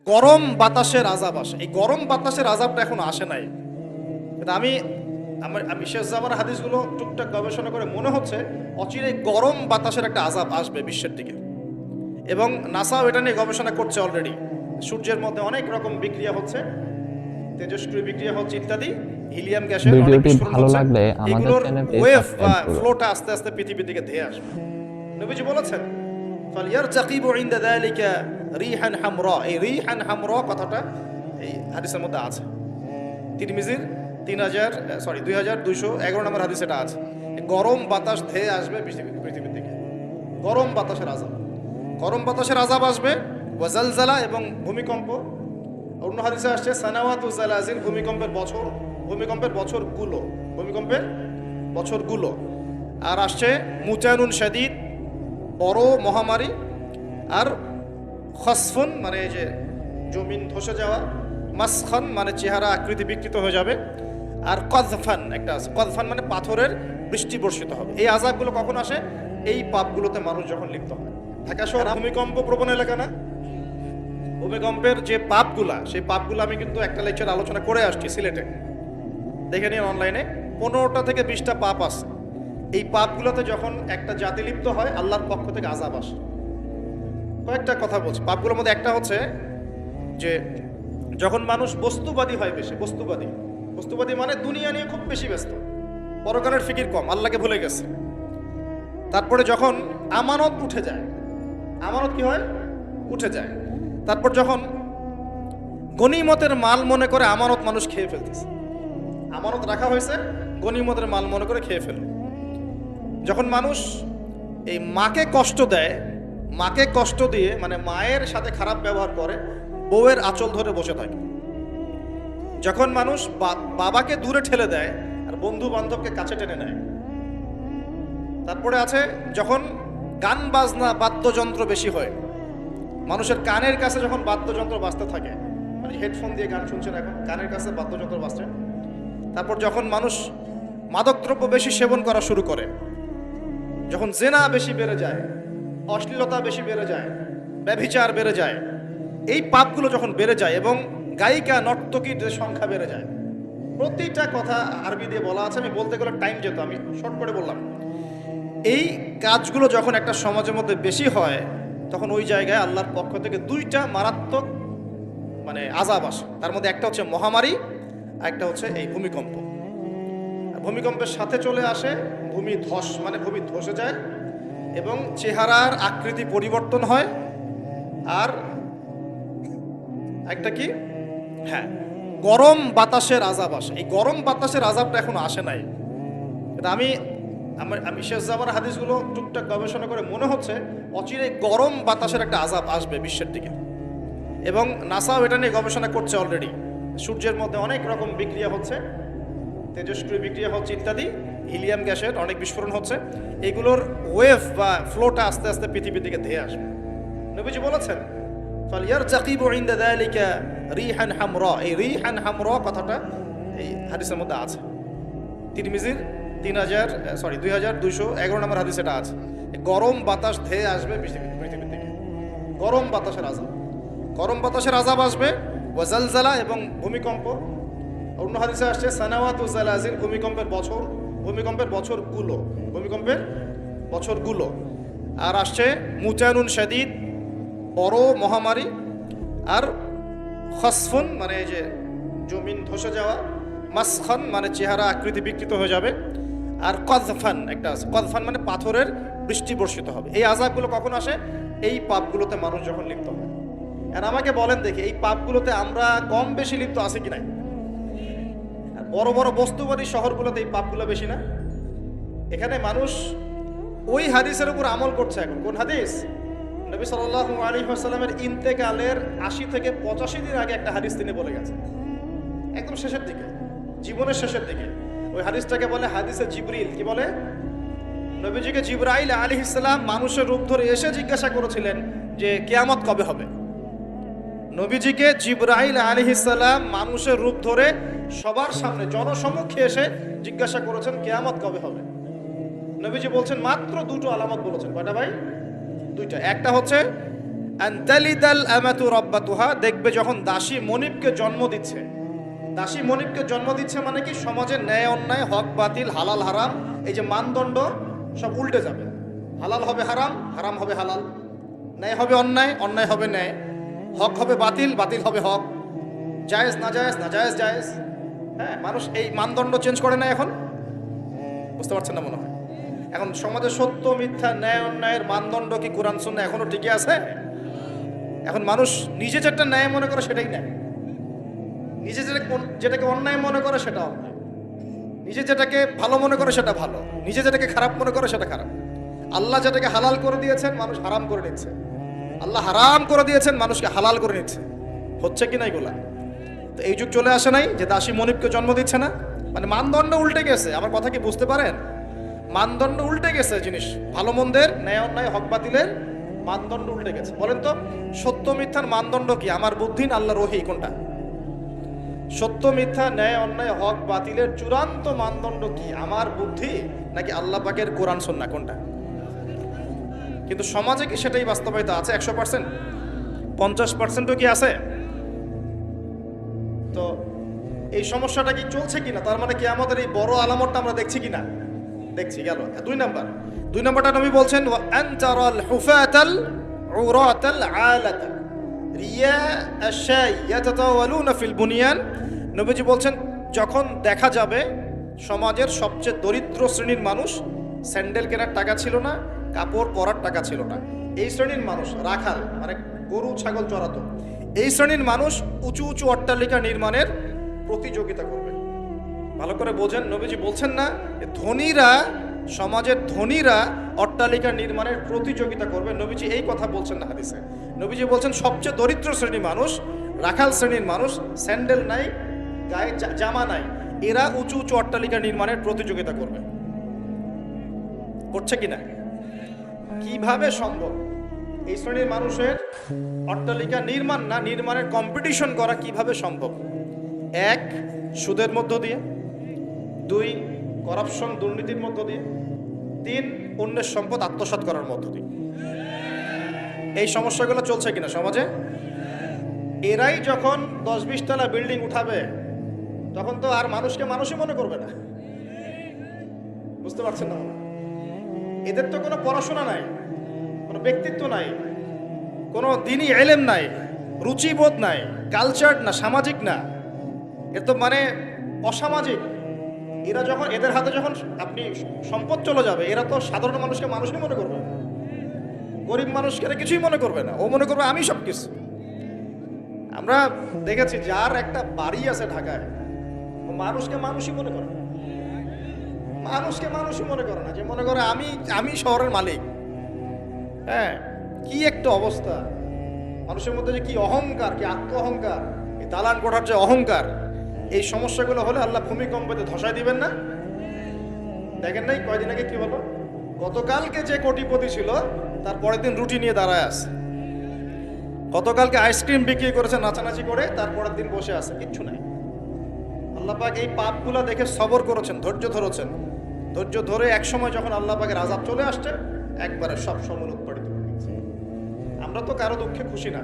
গরম বাতাসের আযাব আসে। এই গরম বাতাসের আযাবটা এখনো আসে নাই। কিন্তু আমি শেষ জামানার হাদিসগুলো টুকটাক গবেষণা করে মনে হচ্ছে অচিরে গরম বাতাসের একটা আযাব আসবে বিশ্বের দিকে। এবং নাসাও এটা নিয়ে গবেষণা করছে অলরেডি। সূর্যের মধ্যে অনেক রকম বিক্রিয়া হচ্ছে, তেজস্ক্রিয় বিক্রিয়া হচ্ছে ইত্যাদি, হিলিয়াম গ্যাসের অনেক ভিডিওটি বিস্ফোরণ ভালো হচ্ছে। লাগলে আমাদের এগুলোর চ্যানেলটি ওয়েভ বা সাবস্ক্রাইব করুন। ফ্লোটা আস্তে আস্তে পৃথিবীর দিকে ধেয়ে আসবে। নবীজি বলেছেন ফালিয়ারতাকিবু ইনদা যালিকা রিহান হামরা। এই রিহান হামরা কথাটা এই হাদিসের মধ্যে আছে। তিরমিজির 2211 নম্বর হাদিস এটা আছে। গরম বাতাস ধেয়ে আসবে পৃথিবীর দিকে। গরম বাতাসের আযাব, গরম বাতাসের আযাব আসবে। ওয়াজালজালা এবং ভূমিকম্প। অন্য হাদিসে আসছে সানাওয়াতু জালাজিল, ভূমিকম্পের বছরগুলো। আর আসছে মুতানুন শাদীদ, বড় মহামারী। আর খসফুন মানে এই যে জমিন ধসে যাওয়া, মাসখান মানে চেহারা আকৃতি বিকৃত হয়ে যাবে। আর কযফান একটা আছে, কযফান মানে পাথরের বৃষ্টি বর্ষিত হবে। এই আযাবগুলো কখন আসে? এই পাপগুলোতে মানুষ যখন লিপ্ত হয়। ঢাকা শহর ভূমিকম্প প্রবণ এলাকা না? ভূমিকম্পের যে পাপগুলা, সেই পাপগুলো আমি কিন্তু একটা লেকচার আলোচনা করে আসছি সিলেটে, দেখে নিন অনলাইনে। 15টা থেকে 20টা পাপ আছে। এই পাপগুলোতে যখন একটা জাতি লিপ্ত হয়, আল্লাহর পক্ষ থেকে আযাব আসে। কয়েকটা কথা বলছি। পাপগুলোর মধ্যে একটা হচ্ছে যে যখন মানুষ বস্তুবাদী হয়, বেশি বস্তুবাদী মানে দুনিয়া নিয়ে খুব বেশি ব্যস্ত, পরকালের ফিকির কম, আল্লাহকে ভুলে গেছে। তারপরে যখন আমানত উঠে যায়, আমানত কি হয়? উঠে যায়। তারপর যখন গনিমতের মাল মনে করে আমানত মানুষ খেয়ে ফেলতেছে, আমানত রাখা হয়েছে, গনিমতের মাল মনে করে খেয়ে ফেল। যখন মানুষ এই মাকে কষ্ট দেয়, মাকে কষ্ট দিয়ে মানে মায়ের সাথে খারাপ ব্যবহার করে, বউয়ের আঁচল ধরে বসে থাকে। যখন মানুষ বাবাকে দূরে ঠেলে দেয় আর বন্ধু বান্ধবকে কাছে টেনে নেয়। তারপরে আছে যখন গান বাজনা বাদ্যযন্ত্র বেশি হয়, মানুষের কানের কাছে যখন বাদ্যযন্ত্র বাজতে থাকে, মানে হেডফোন দিয়ে গান শুনছেন, এখন কানের কাছে বাদ্যযন্ত্র বাজছে। তারপর যখন মানুষ মাদকদ্রব্য বেশি সেবন করা শুরু করে, যখন জেনা বেশি বেড়ে যায়, অশ্লীলতা বেশি বেড়ে যায়, ব্যভিচার বেড়ে যায়, এই পাপগুলো যখন বেড়ে যায় এবং গায়িকা নর্তকীর যে সংখ্যা বেড়ে যায়, প্রতিটা কথা আরবি দিয়ে বলা আছে, আমি বলতে গেলে টাইম যেত, আমি শর্ট করে বললাম। এই কাজগুলো যখন একটা সমাজের মধ্যে বেশি হয়, তখন ওই জায়গায় আল্লাহর পক্ষ থেকে 2টা মারাত্মক মানে আযাব আসে। তার মধ্যে একটা হচ্ছে মহামারী, আর একটা হচ্ছে এই ভূমিকম্প। ভূমিকম্পের সাথে চলে আসে ভূমি ধস, মানে ভূমি ধসে যায় এবং চেহারার আকৃতি পরিবর্তন হয়। আর একটা কি, হ্যাঁ, গরম বাতাসের আযাব আসে। এই গরম বাতাসের আযাবটা এখনো আসে নাই। কিন্তু আমি শেষ জামানার হাদিসগুলো টুকটাক গবেষণা করে মনে হচ্ছে অচিরে গরম বাতাসের একটা আযাব আসবে বিশ্বের দিকে। এবং নাসাও এটা নিয়ে গবেষণা করছে অলরেডি। সূর্যের মধ্যে অনেক রকম বিক্রিয়া হচ্ছে, তেজস্ক্রিয় বিক্রিয়া হচ্ছে ইত্যাদি, হিলিয়াম গ্যাসের অনেক বিস্ফোরণ হচ্ছে। এগুলোর ওয়েভ বা ফ্লোটা আস্তে আস্তে পৃথিবীর দিকে ধেয়ে আসবে। নবীজি বলেছেন ফালিয়ারতাকিবু ইনদা যালিকা রিহান হামরা। এই রিহান হামরা কথাটা এই হাদিসের মধ্যে আছে। তিরমিজির 2211 নম্বর হাদিস এটা আছে। গরম বাতাস ধেয়ে আসবে পৃথিবীর দিকে। গরম বাতাসের আযাব আসবে। ওয়াজালজালা এবং ভূমিকম্প। অন্য হাদিসে আসছে সানাওয়াতু জালাজিল, ভূমিকম্পের বছরগুলো। আর আসছে মুতানুন শাদীদ, বড় মহামারী। আর খসফুন মানে এই যে জমিন ধসে যাওয়া, মাসখান মানে চেহারা আকৃতি বিকৃত হয়ে যাবে। আর কযফান একটা আছে, কযফান মানে পাথরের বৃষ্টি বর্ষিত হবে। এই আযাবগুলো কখন আসে? এই পাপগুলোতে মানুষ যখন লিপ্ত হয়। আর আমাকে বলেন দেখি, এই পাপগুলোতে আমরা কম বেশি লিপ্ত আছি কি নাই? বড় বড় বস্তুবাদী শহরগুলোতে এই পাপগুলো বেশি না? এখানে মানুষ ওই হাদিসের উপর আমল করছে। এখন কোন হাদিস? নবী সাল্লাল্লাহু আলাইহি ওয়াসাল্লামের ইন্তেকালের 80 থেকে 85 দিন আগে একটা হাদিস তিনি বলে গেছেন, একদম শেষের দিকে, জীবনের শেষের দিকে। ওই হাদিসটাকে বলে হাদিসে জিবরিল। কি বলে? নবীজিকে জিবরাইল আলাইহিস সালাম মানুষের রূপ ধরে এসে জিজ্ঞাসা করেছিলেন যে কিয়ামত কবে হবে। নবীজিকে জিবরাইল আলাইহিস সালাম মানুষের রূপ ধরে সবার সামনে জনসমক্ষে এসে জিজ্ঞাসা করেছেন কিয়ামত কবে হবে। নবীজি বলছেন মাত্র 2টো আলামত বলেছেন। কয়টা ভাই? 2টা। একটা হচ্ছে আনতালিদাল আমাতু রাব্বাতুহা, দেখবে যখন দাসী মনিবকে জন্ম দিচ্ছে। দাসী মনিবকে জন্ম দিচ্ছে মানে কি, সমাজের ন্যায় অন্যায়, হক বাতিল, হালাল হারাম, এই যে মানদণ্ড সব উল্টে যাবে। হালাল হবে হারাম, হারাম হবে হালাল, ন্যায় হবে অন্যায়, অন্যায় হবে ন্যায়, হক হবে বাতিল, বাতিল হবে হক, জায়েজ না জায়েজ, না জায়েজ জায়েজ। হ্যাঁ, মানুষ এই মানদণ্ড চেঞ্জ করে না এখন, বুঝতে পারছেন না মনে হয়? এখন সমাজে সত্য মিথ্যা, ন্যায় অন্যায়ের মানদণ্ড কি কোরআন সুন্নাহ এখনো টিকে আছে? এখন মানুষ নিজে যেটা ন্যায় মনে করে সেটাই ন্যায়, নিজে যেটাকে অন্যায় মনে করে সেটা অন্যায়, নিজে যেটাকে ভালো মনে করে সেটা ভালো, নিজে যেটাকে খারাপ মনে করে সেটা খারাপ। আল্লাহ যেটাকে হালাল করে দিয়েছেন মানুষ হারাম করে নিচ্ছে, আল্লাহ হারাম করে দিয়েছেন মানুষকে হালাল করে নিচ্ছে। হচ্ছে কি না এগুলা? তো এই যুগ চলে আসে নাই যে দাসী মনিবকে জন্ম দিচ্ছে না? মানে মানদণ্ড উল্টে গেছে। আমার কথা কি বুঝতে পারেন? মানদণ্ড উল্টে গেছে, জিনিস ভালো মন্দের, ন্যায় অন্যায়, হক বাতিলের মানদণ্ড উল্টে গেছে। বলেন তো, সত্য মিথ্যার মানদণ্ড কি? আমার বুদ্ধি না আল্লাহর ওহী? কোনটা? সত্য মিথ্যা, ন্যায় অন্যায়, হক বাতিলের চূড়ান্ত মানদণ্ড কি? আমার বুদ্ধি নাকি আল্লাহ পাকের কোরআন সুন্নাহ? কোনটা? কিন্তু সমাজে কি সেটাই বাস্তবায়িত আছে 100%? 50%ও কি আছে? তো এই সমস্যাটা কি চলছে কিনা, তার মানে কি আমাদের এই বড় আলামতটা আমরা দেখছি কিনা? দেখছি। গেল 2 নাম্বার। 2 নাম্বারটা নবী বলছেন ওয়া আনতারাল হুফাতাল উরাতাল আলাতা রিয়া আশাই ইয়াতাতাওয়ালুনা ফিল বুনিয়ান। নবীজি বলছেন যখন দেখা যাবে সমাজের সবচেয়ে দরিদ্র শ্রেণীর মানুষ, স্যান্ডেল কেনার টাকা ছিল না, কাপড় পরার টাকা ছিল না, এই শ্রেণীর মানুষ, রাখাল মানে গরু ছাগল চড়াতো, এই শ্রেণীর মানুষ উঁচু উঁচু অট্টালিকা নির্মাণের প্রতিযোগিতা করবে। ভালো করে বোঝেন, নবীজি বলছেন না ধনীরা, সমাজের ধনীরা অট্টালিকা নির্মাণের প্রতিযোগিতা করবে, নবীজি এই কথা বলছেন না হাদিসে। নবীজি বলছেন সবচেয়ে দরিদ্র শ্রেণীর মানুষ, রাখাল শ্রেণীর মানুষ, স্যান্ডেল নাই, গায়ে জামা নাই, এরা উঁচু উঁচু অট্টালিকা নির্মাণের প্রতিযোগিতা করবে। করছে কিনা? কিভাবে সম্ভব? এই শ্রেণীর মানুষের অট্টালিকা নির্মাণ না, নির্মাণের কম্পিটিশন করা কিভাবে সম্ভব? 1, সুদের মধ্য দিয়ে, 2, করাপশন দুর্নীতির মধ্য দিয়ে, 3, অন্যের সম্পদ আত্মসাৎ করার মধ্য দিয়ে। এই সমস্যাগুলো চলছে কিনা সমাজে? এরাই যখন 10-20 তলা বিল্ডিং উঠাবে তখন তো আর মানুষকে মানুষই মনে করবে না। বুঝতে পারছেন না? এদের তো কোনো পড়াশোনা নাই, কোনো ব্যক্তিত্ব নাই, কোনো দিনই এলেম নাই, রুচিবোধ নাই, কালচার না, সামাজিক না, এর তো মানে অসামাজিক। এরা যখন, এদের হাতে যখন আপনি সম্পদ চলে যাবে, এরা তো সাধারণ মানুষকে মানুষই মনে করবে, গরিব মানুষকে এরা কিছুই মনে করবে না, ও মনে করবে আমি সব কিছু। আমরা দেখেছি যার একটা বাড়ি আছে ঢাকায়, ও মানুষকে মানুষই মনে করে না, মানুষকে মানুষই মনে করে না, যে মনে করে আমি শহরের মালিক। হ্যাঁ, কি একটা অবস্থা মানুষের মধ্যে, যে কি অহংকার, কি আত্ম অহংকার, এই দালান কোঠার যে অহংকার। এই সমস্যাগুলো হলে আল্লাহ ভূমিকম্পতে ধসায় দিবেন না? দেখেন নাই কয়দিন আগে কি হলো? গতকালকে যে কোটিপতি ছিল তার পরের দিন রুটি নিয়ে দাঁড়ায় আছে, গতকালকে আইসক্রিম বিক্রি করেছে নাচানাচি করে, তার পরের দিন বসে আছে, কিচ্ছু নাই। আল্লাহ পাক এই পাপগুলা দেখে সবর করেছেন, ধৈর্য ধরেছেন, ধৈর্য ধরে এক সময় যখন আল্লাহ পাকের আযাব চলে আসছে একবারে সব সমূল উৎপাদিত করে দিয়েছে। আমরা তো কারো দুঃখে খুশি না,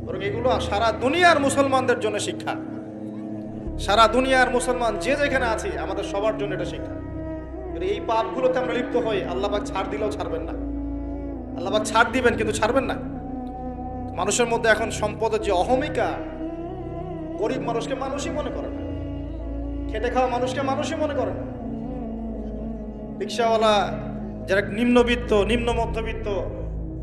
বরং এগুলো সারা দুনিয়ার মুসলমানদের জন্য শিক্ষা। সারা দুনিয়ার মুসলমান যে যেখানে আছি আমাদের সবার জন্য এটা শিক্ষা। এই পাপগুলোতে আমরা লিপ্ত হই, আল্লাহ পাক ছাড় দিলেও ছাড়বেন না। আল্লাহ পাক ছাড় দিবেন কিন্তু ছাড়বেন না। মানুষের মধ্যে এখন সম্পদের যে অহমিকা, গরিব মানুষকে মানুষই মনে করে না, খেটে খাওয়া মানুষকে মানুষই মনে করে না, রিক্সাওয়ালা যারা নিম্নবিত্ত, নিম্ন মধ্যবিত্ত,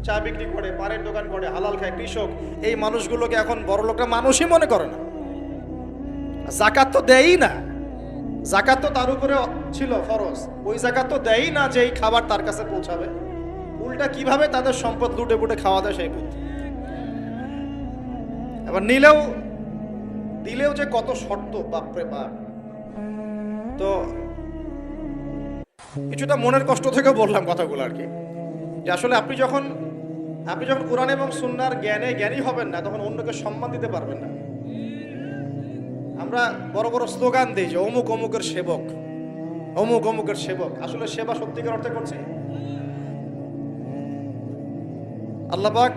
চা বিক্রি করে, পানের দোকান করে, হালাল খায়, কৃষক, এই মানুষগুলোকে এখন বড় লোকরা মানুষই মনে করে না। যাকাত তো দেয়ই না, যাকাত তো তার উপরে ছিল ফরজ, ওই যাকাত তো দেয়ই না যে এই খাবার তার কাছে পৌঁছাবে। উল্টা কিভাবে তাদের সম্পদ লুটে পুটে খাওয়া দেয় সেই বুদ্ধি। এবার দিলেও যে কত শর্ত, বাপরে বাপ। তো কিছুটা মনের কষ্ট থেকে বললাম কথাগুলো আর কি, যে আসলে আপনি যখন কোরআন এবং সুন্নাহর জ্ঞানী হবেন না, তখন অন্যকে সম্মান দিতে পারবেন না। আমরা বড় বড় স্লোগান দিই যে অমুক অমুকের সেবক, অমুক অমুকের সেবক। আসলে সেবা সত্যিকার অর্থে করছি? আল্লাহ পাক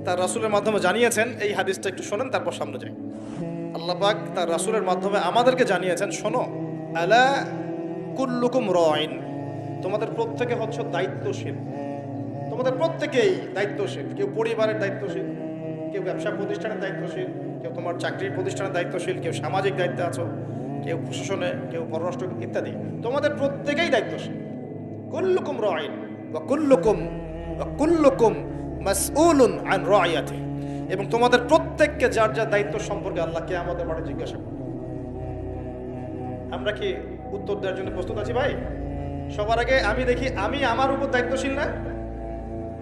তার রাসূলের মাধ্যমে জানিয়েছেন, এই হাদিসটা একটু শোনেন তারপর সামনে যাই। আল্লাহ পাক তার রাসূলের মাধ্যমে আমাদেরকে জানিয়েছেন, শোনো, আলা কুল্লুকুম রাইন, তোমাদের প্রত্যেকে হচ্ছে দায়িত্বশীল। তোমাদের প্রত্যেকেই দায়িত্বশীল। কেউ পরিবারের দায়িত্বশীল, কেউ ব্যবসা প্রতিষ্ঠানের দায়িত্বশীল, কেউ তোমার চাকরির প্রতিষ্ঠানের দায়িত্বশীল, কেউ সামাজিক দায়িত্বে আছো, কেউ প্রশাসনে, কেউ পররাষ্ট্র ইত্যাদি। তোমাদের প্রত্যেকেই দায়িত্বশীল। কুল্লুকুম রাইন ওয়া কুল্লুকুম মাসউলুন আন রাইয়াতি, এবং তোমাদের প্রত্যেককে যার যার দায়িত্ব সম্পর্কে আল্লাহ কিয়ামতের মাঠে জিজ্ঞাসা করবে। আমরা কি উত্তর দেওয়ার জন্য প্রস্তুত আছি ভাই? সবার আগে আমি দেখি, আমি আমার উপর দায়িত্বশীল না?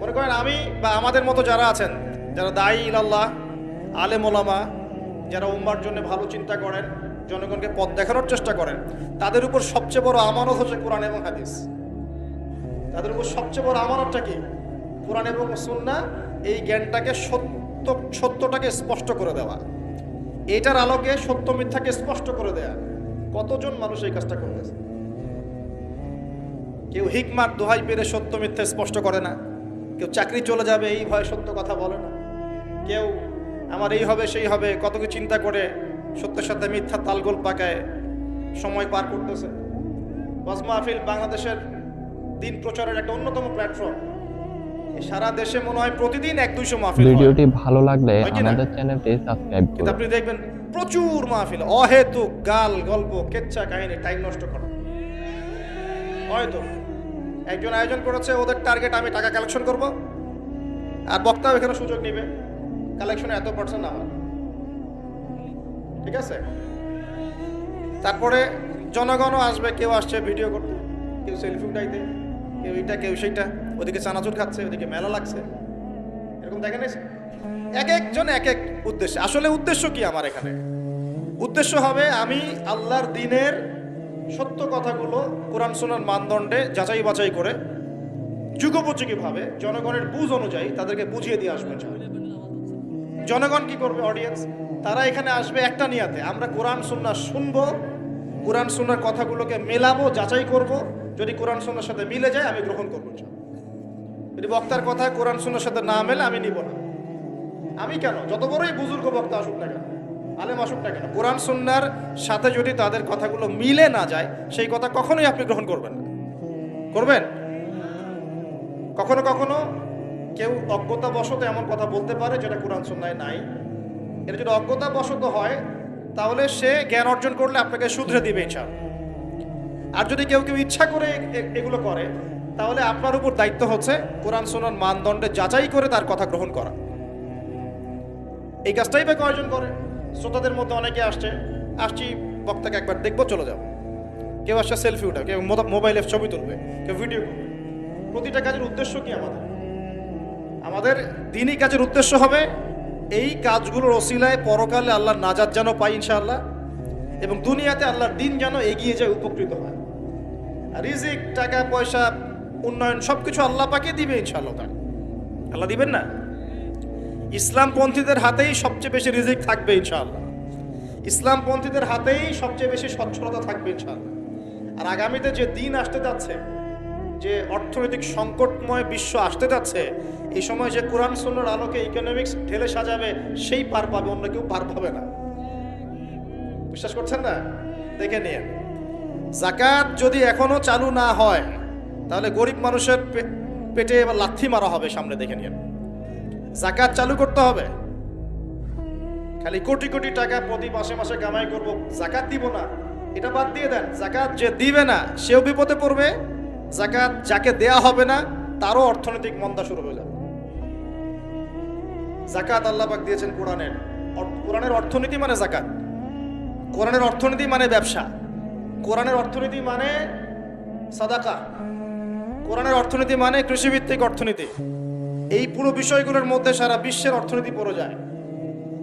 মনে করেন আমি বা আমাদের মতো যারা আছেন, যারা দায়ী ইলাল্লাহ, আলেম ওলামা, যারা উম্মার জন্য ভালো চিন্তা করেন, জনগণকে পথ দেখানোর চেষ্টা করেন, তাদের উপর সবচেয়ে বড় আমানত হচ্ছে কোরআন এবং হাদিস। তাদের উপর সবচেয়ে বড় আমানতটা কি? কোরআন এবং সুন্নাহ। এই জ্ঞানটাকে সত্যটাকে স্পষ্ট করে দেওয়া, এটার আলোকে সত্য মিথ্যাকে স্পষ্ট করে দেয়া। কতজন মানুষ এই কাজটা করতেছে? কেউ হিকমার দোহাই পেরে সত্য মিথ্যা স্পষ্ট করে না, কেউ চাকরি চলে যাবে এই ভয়ে সত্য কথা বলে না, কেউ আমার এই হবে সেই হবে কত কিছু চিন্তা করে সত্যের সাথে মিথ্যা তালগোল পাকায় সময় পার করতেছে। ওয়াজ মাহফিল বাংলাদেশের দিন প্রচারের একটা অন্যতম প্ল্যাটফর্ম। সারা দেশে মনে হয় প্রতিদিন 100-200 মাহফিল। ভিডিওটি ভালো লাগলে আমাদের চ্যানেলটি সাবস্ক্রাইব করুন। কিন্তু আপনি দেখবেন প্রচুর মাহফিল, অহেতুক গাল গল্প কেচ্ছা কাহিনী, টাইম নষ্ট করা। হয়তো একজন আয়োজন করেছে, ওদের টার্গেট আমি টাকা কালেকশন করব, আর বক্তাও এখানে সুযোগ নেবে, কালেকশনে এত % আমার, ঠিক আছে? তারপরে জনগণও আসবে, কেউ আসছে ভিডিও করতে, কেউ সেলফি উঠাইতে, কেউ এটা কেউ সেইটা, ওদিকে চানাচুর খাচ্ছে, ওদিকে মেলা লাগছে, এরকম দেখেন। এক একজন এক এক উদ্দেশ্য। আসলে উদ্দেশ্য কি আমার এখানে? উদ্দেশ্য হবে আমি আল্লাহর দ্বীনের সত্য কথাগুলো কোরআন সুন্নাহর মানদণ্ডে যাচাই বাছাই করে যুগোপযোগীভাবে জনগণের বুঝ অনুযায়ী তাদেরকে বুঝিয়ে দিয়ে আসবে। জনগণ কি করবে? অডিয়েন্স, তারা এখানে আসবে একটা নিয়াতে, আমরা কোরআন সুন্নাহ শুনবো, কোরআন সুন্নাহর কথাগুলোকে মেলাবো, যাচাই করব, যদি কোরআন সুন্নাহর সাথে মিলে যায় আমি গ্রহণ করবো। যদি বক্তার কথা কোরআন সুন্নাহর সাথে না মেলে আমি নিব না। আমি কেন? যত বড়ই বুজুর্গ বক্তা আসুক না কেন, আলেম আসুক না কেন, কোরআন সুন্নাহর সাথে যদি তাদের কথাগুলো মিলে না যায় সেই কথা কখনোই আপনি গ্রহণ করবেন না। করবেন? কখনো কখনো কেউ অজ্ঞতাবশত এমন কথা বলতে পারে যেটা কোরআন সুন্নাহয় নাই। এটা যদি অজ্ঞতাবশত হয় তাহলে সে জ্ঞান অর্জন করলে আপনাকে শুধরে দিবে ইনশাআল্লাহ। আর যদি কেউ ইচ্ছা করে এগুলো করে তাহলে আপনার উপর দায়িত্ব হচ্ছে কোরআন সুন্নাহর মানদণ্ডে যাচাই করে তার কথা গ্রহণ করা। এই কাজটাই বা কয়জন করে? শ্রোতাদের মধ্যে অনেকে আসছি বক্তাকে একবার দেখবো চলে যাবো, কেউ আসছে সেলফি উঠা, কেউ মোবাইলে ছবি তুলবে, কেউ ভিডিও করবে। প্রতিটা কাজের উদ্দেশ্য কি? আমাদের দ্বীনি কাজের উদ্দেশ্য হবে এই কাজগুলোর ওসিলায় পরকালে আল্লাহর নাজাত যেন পাই ইনশাআল্লাহ, এবং দুনিয়াতে আল্লাহর দ্বীন যেন এগিয়ে যায়, উপকৃত হয়। রিজিক, টাকা পয়সা, উন্নয়ন সবকিছু আল্লাহ পাকে দিবে ইনশাআল্লাহ। আল্লাহ দিবেন না? ইসলামপন্থীদের হাতেই সবচেয়ে বেশি রিজিক থাকবে ইনশাআল্লাহ। ইসলামপন্থীদের হাতেই সবচেয়ে বেশি সচ্ছলতা থাকবে ইনশাআল্লাহ। আর আগামীতে যে দিন আসতে যাচ্ছে, যে অর্থনৈতিক সংকটময় বিশ্ব আসতে যাচ্ছে, এই সময় যে কোরআন সুন্নাহর আলোকে ইকোনমিক্স ঢেলে সাজাবে সেই পার পাবে, অন্য কেউ পার পাবে না। বিশ্বাস করছেন না? দেখে নিয়ে যাকাত যদি এখনো চালু না হয় তাহলে গরিব মানুষের পেটে এবার লাথি মারা হবে সামনে। দেখে নিয়ে যাকাত চালু করতে হবে। খালি কোটি কোটি টাকা প্রতি মাসে মাসে কামাই করব, যাকাত দিব না, এটা বাদ দিয়ে দেন। যাকাত যে দিবে না সেও বিপদে পড়বে, যাকাত যাকে দেয়া হবে না তারও অর্থনৈতিক মন্দা শুরু হয়ে যাবে। যাকাত আল্লাহ পাক দিয়েছেন কোরআনের অর্থনীতি মানে যাকাত, কোরআনের অর্থনীতি মানে ব্যবসা, কোরআনের অর্থনীতি মানে সাদাকা, কোরআনের অর্থনীতি মানে কৃষিভিত্তিক অর্থনীতি। এই পুরো বিষয়গুলোর মধ্যে সারা বিশ্বের অর্থনীতি পড়ে যায়।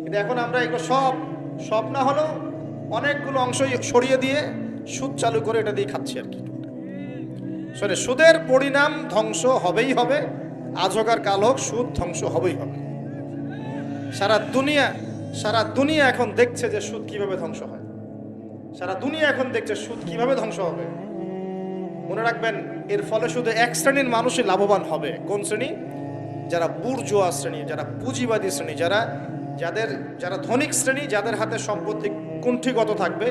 কিন্তু এখন আমরা এগুলো সব না হলেও অনেকগুলো অংশ সরিয়ে দিয়ে সুদ চালু করে এটা দিয়ে খাচ্ছি আর কি। সুদের পরিণাম ধ্বংস হবেই হবে, আজ হোক আর কাল হোক সুদ ধ্বংস হবেই হবে। সারা দুনিয়া এখন দেখছে যে সুদ কিভাবে ধ্বংস হয়। সারা দুনিয়া এখন দেখছে সুদ কিভাবে ধ্বংস হবে। মনে রাখবেন, এর ফলে শুধু এক শ্রেণীর মানুষই লাভবান হবে। কোন শ্রেণী? যারা বুর্জোয়া শ্রেণী, যারা পুঁজিবাদী শ্রেণী, যারা ধনিক শ্রেণী, যাদের হাতে সম্পত্তি কুণ্ঠিগত থাকবে,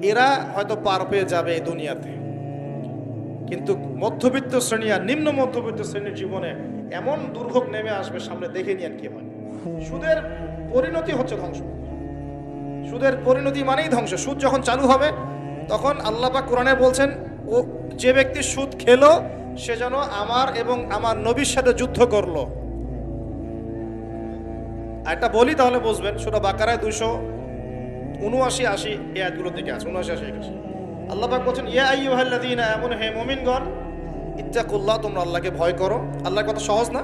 এরা হয়তো পার পেয়ে যাবে এই দুনিয়াতে। কিন্তু মধ্যবিত্ত শ্রেণী আর নিম্ন মধ্যবিত্ত শ্রেণীর জীবনে এমন দুর্ভোগ নেমে আসবে সামনে, দেখে নিয়ে কি হয়। সুদের পরিণতি হচ্ছে ধ্বংস। সুদের পরিণতি মানেই ধ্বংস। সুদ যখন চালু হবে তখন আল্লাহ পাক কোরআনে বলছেন, ও যে ব্যক্তি সুদ খেলো সে যেন আমার এবং আমার নবীর সাথে যুদ্ধ করলো। আর এটা বলি তাহলে বুঝবেন, সূরা বাকারায় 279-80 এই আয়াতগুলো দিকে আছে, 79-81। আল্লাহ পাক বলছেন, ইয়া আইয়ুহাল্লাযীনা আমানু, হে মুমিনগণ, ইত্তাকুল্লাহ, তোমরা আল্লাহকে ভয় করো। আল্লাহর কথা সহজ না?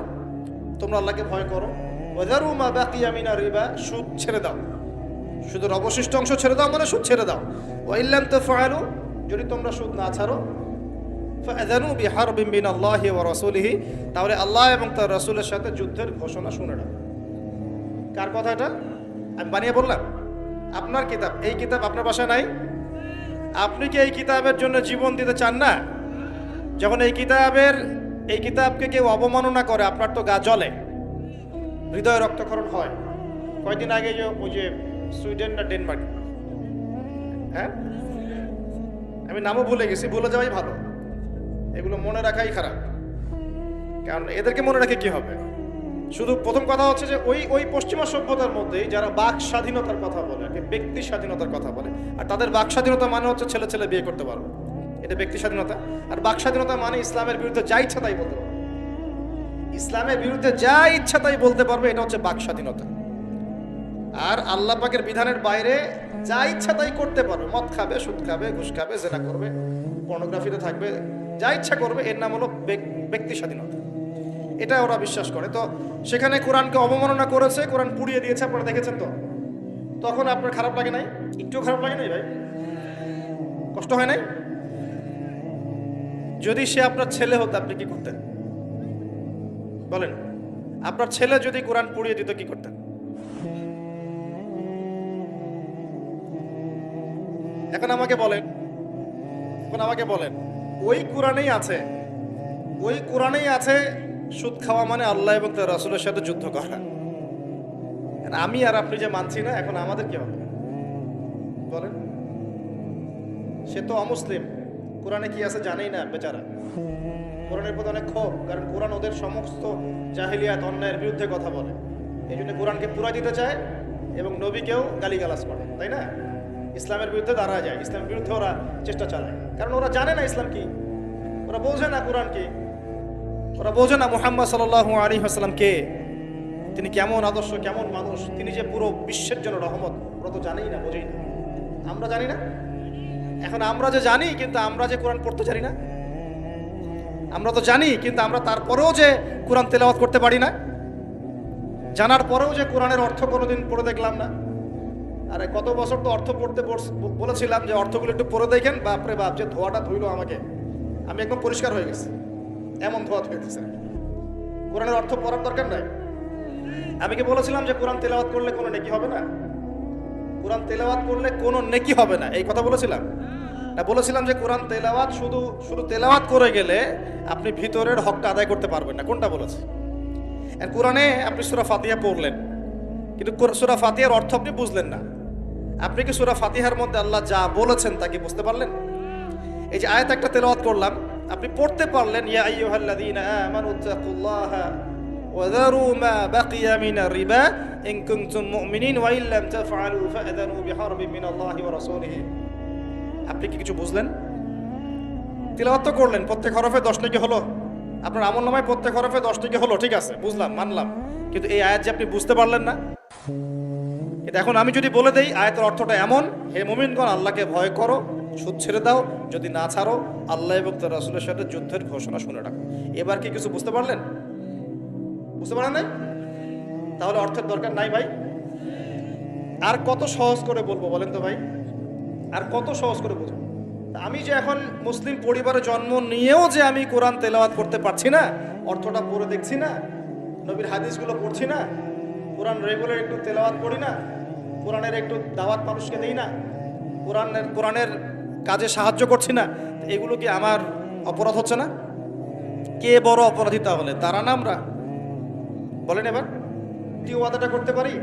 তোমরা আল্লাহকে ভয় করো। ওয়াযারু মা বাকিয়া মিনার রিবা, সুদ ছেড়ে দাও। সুদের অবশিষ্ট অংশ ছেড়ে দাও মানে সুদ ছেড়ে দাও। ওয়া ইল্লাম তাফআলু, যদি তোমরা সুদ না ছাড়ো, ফাআযানু বিহারবিন মিনাল্লাহি ওয়া রাসূলিহি, তাহলে আল্লাহ এবং তার রাসূলের সাথে যুদ্ধের ঘোষণা শুনে নাও। কার কথা এটা? আমি বানিয়ে বললাম? আপনার কিতাব। এই কিতাব আপনার বাসায় নাই? আপনি কি এই কিতাবের জন্য জীবন দিতে চান না? যখন এই কিতাবকে কেউ অবমাননা করে, আপনার তো গা জ্বলে, হৃদয় রক্তক্ষরণ হয়। কয়দিন আগে ওই যে সুইডেন না ডেনমার্ক, হ্যাঁ, আমি নামও ভুলে গেছি, ভুলে যাওয়াই ভালো। এগুলো মনে রাখাই খারাপ, কারণ এদেরকে মনে রাখে কি হবে? শুধু প্রথম কথা হচ্ছে যে ওই পশ্চিমা সভ্যতার মধ্যেই যারা বাক স্বাধীনতার কথা বলে, ব্যক্তি স্বাধীনতার কথা বলে, আর তাদের বাক স্বাধীনতা মানে হচ্ছে ছেলে ছেলে বিয়ে করতে পারবে, এটা ব্যক্তি স্বাধীনতা। আর বাক স্বাধীনতা মানে ইসলামের বিরুদ্ধে যা ইচ্ছা তাই বলতে পারবে, ইসলামের বিরুদ্ধে যা ইচ্ছা তাই বলতে পারবে, এটা হচ্ছে বাক স্বাধীনতা। আর আল্লাহ পাকের বিধানের বাইরে যা ইচ্ছা তাই করতে পারবে, মদ খাবে, সুদ খাবে, ঘুষ খাবে, জেনা করবে, পর্নোগ্রাফিতে থাকবে, যা ইচ্ছা করবে, এর নাম হলো ব্যক্তি স্বাধীনতা। এটা ওরা বিশ্বাস করে। তো সেখানে কোরআনকে অবমাননা করেছে, কোরআন পুড়িয়ে দিয়েছে, আপনারা দেখেছেন তো। তখন আপনার খারাপ লাগে নাই? একটু খারাপ লাগে নাই ভাই? কষ্ট হয় নাই? যদি সে আপনার ছেলে হতো আপনি কি করতেন বলেন? আপনার ছেলে যদি কোরআন পুড়িয়ে দিত কি করতেন? এখন আমাকে বলেন, ওই কোরআনেই আছে সুদ খাওয়া মানে আল্লাহ এবং তার রাসূলের সাথে যুদ্ধ করা। আমি আর আপনি যে মানছি না, এখন আমাদের কি হবে বলেন? সে তো অমুসলিম, কোরআনে কি আছে জানেই না বেচারা। কোরআনের প্রতি অনেক ক্ষোভ, কারণ কোরআন ওদের সমস্ত জাহিলিয়াত অন্যায়ের বিরুদ্ধে কথা বলে। এই জন্য কোরআনকে পুরা দিতে চায় এবং নবীকেও গালিগালাজ করে, তাই না? ইসলামের বিরুদ্ধে দাঁড়া যায়, ইসলামের বিরুদ্ধে ওরা চেষ্টা চালায়, কারণ ওরা জানে না ইসলাম কি, ওরা বোঝে না কোরআন কি, ওরা বোঝে না মুহাম্মদ সাল্লাল্লাহু আলাইহি ওয়াসাল্লাম কে, তিনি কেমন আদর্শ, কেমন মানুষ, তিনি যে পুরো বিশ্বের জন্য রহমত, ওরা তো জানেই না, বোঝেই না। আমরা জানি না। এখন আমরা যে জানি, কিন্তু আমরা যে কোরআন পড়তে জানি না। আমরা তো জানি, কিন্তু আমরা তারপরেও যে কোরআন তেলাওয়াত করতে পারি না, জানার পরেও যে কোরআনের অর্থ কোনোদিন পড়ে দেখলাম না। আরে কত বছর তো অর্থ পড়তে বলেছিলাম যে অর্থগুলো একটু পড়ে দেখেন, বাপরে বাপ, যে ধোয়াটা ধুইলো আমাকে, আমি একদম পরিষ্কার হয়ে গেছি, এমন ধোয়া ধুইতেছে। কোরআনের অর্থ পড়ার দরকার নাই। আমি কি বলেছিলাম যে কোরআন তেলাওয়াত করলে কোনো নেকি হবে না? কোরআন তেলাওয়াত করলে কোনো নেকি হবে না, এই কথা বলেছিলাম না? বলেছিলাম যে কোরআন তেলাওয়াত শুধু তেলাওয়াত করে গেলে আপনি ভিতরের হকটা আদায় করতে পারবেন না। কোনটা বলেছে? কোরআনে আপনি সূরা ফাতিহা পড়লেন, কিন্তু সূরা ফাতিহার অর্থ আপনি বুঝলেন না। আপনি কি সূরা ফাতিহার মধ্যে আল্লাহ যা বলেছেন তা কি বুঝতে পারলেন? এই যে আয়াত একটা তেলাওয়াত করলাম, আপনি পড়তে পারলেন, ইয়া আইয়ুহাল্লাযীনা আমানু তাকুল্লাহা ওয়া যারু মা বাকিয়া মিনার রিবা ইন কুনতুম মুমিনিন ওয়া ইল্লাম তাফআলু ফাআযানু বিহারবিন মিনাল্লাহি ওয়া রাসূলিহি। আপনি কি কিছু বুঝলেন? তেলাওয়াত তো করলেন, প্রত্যেক হরফে 10 নেকি হলো, আপনার আমলনামায় প্রত্যেক হরফে 10 নেকি হলো, ঠিক আছে, বুঝলাম, মানলাম, কিন্তু এই আয়াত যে আপনি বুঝতে পারলেন না। এটা এখন আমি যদি বলে দেই আয়াতের অর্থটা এমন, হে মুমিনগণ আল্লাহকে ভয় করো, সুদ ছেড়ে দাও, যদি না ছাড়ো আল্লাহ এবং তার রাসূলের সাথে যুদ্ধের ঘোষণা শুনে রাখো। এবার কি কিছু বুঝতে পারলেন? বুঝতে পারেন নাই? তাহলে অর্থের দরকার নাই ভাই। আর কত সহজ করে বলবো বলেন তো ভাই? আর কত সহজ করে বুঝবো? আমি যে এখন মুসলিম পরিবারে জন্ম নিয়েও যে আমি কোরআন তেলাওয়াত করতে পারছি না, অর্থটা পড়ে দেখছি না, নবীর হাদিসগুলো পড়ছি না, কোরআন রেগুলার একটু তেলাওয়াত করি না, কোরআনের একটু দাওয়াত মানুষকে দেই না, কোরআনের কাজে সাহায্য করছি না, এগুলো কি আমার অপরাধ হচ্ছে না? কে বড় অপরাধী তাহলে? তারা না আমরা? বলেন এবার, দ্বিতীয় ওয়াদাটা করতে পারি?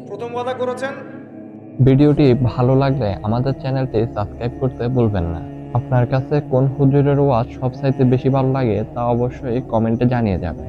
প্রথম ওয়াদা করেছেন ভিডিওটি ভালো লাগলে আমাদের চ্যানেলটি সাবস্ক্রাইব করতে ভুলবেন না। আপনার কাছে কোন হুজুরের ওয়াজ সবচাইতে বেশি ভালো লাগে তা অবশ্যই কমেন্টে জানিয়ে যাবেন।